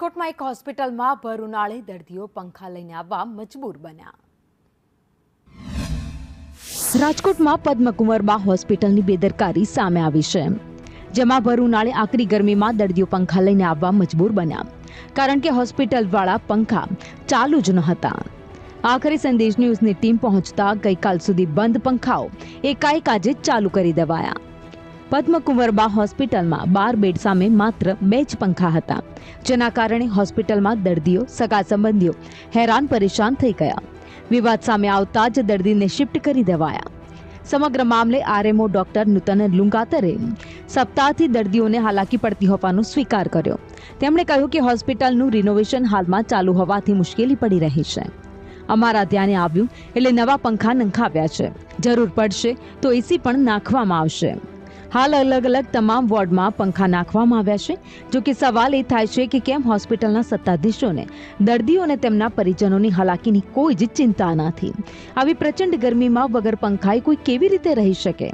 રાજકોટમાં એક હોસ્પિટલમાં ભર ઉનાળે દર્દીઓ પંખા લઈને આવવા મજબૂર બન્યા। રાજકોટમાં પદ્મકુંવરબા હોસ્પિટલની બેદરકારી સામે આવી છે, જેમાં ભર ઉનાળે આકરી ગરમીમાં દર્દીઓ પંખા લઈને આવવા મજબૂર બન્યા, કારણ કે હોસ્પિટલવાળા પંખા ચાલુ જ ન હતા। આખરે સંદેશ ન્યૂઝની ટીમ પહોંચતા ગઈકાલ સુધી બંધ પંખાઓ એકાએક આજે ચાલુ કરી દેવાયા। પદ્મકુંવરબા હોસ્પિટલમાં 12 બેડ સામે માત્ર 2 જ પંખા હતા, જેના કારણે હોસ્પિટલમાં દર્દીઓ સગા સંબંધીઓ હેરાન પરેશાન થઈ ગયા। વિવાદ સામે આવતા જ દર્દીને શિફ્ટ કરી દેવાયા। સમગ્ર મામલે આરએમઓ ડોક્ટર નૂતન લુંગાતરે સપ્તાહથી દર્દીઓને હાલાકી પડતી હોવાનો સ્વીકાર કર્યો। તેમણે કહ્યું કે હોસ્પિટલનું રિનોવેશન હાલમાં ચાલુ હોવાથી મુશ્કેલી પડી રહી છે। અમારા ધ્યાને આવ્યું એટલે નવા પંખા નંખાવ્યા છે, જરૂર પડશે તો એસી પણ નાખવામાં આવશે। હાલ અલગ અલગ તમામ વોર્ડમાં પંખા નાખવામાં આવ્યા છે। જો કે સવાલ એ થાય છે કે કેમ હોસ્પિટલના સત્તાધીશોને દર્દીઓ અને તેમના પરિજનોની હાલાકીની કોઈ જ ચિંતા નથી। આવી પ્રચંડ ગરમીમાં વગર પંખાએ કોઈ કેવી રીતે રહી શકે?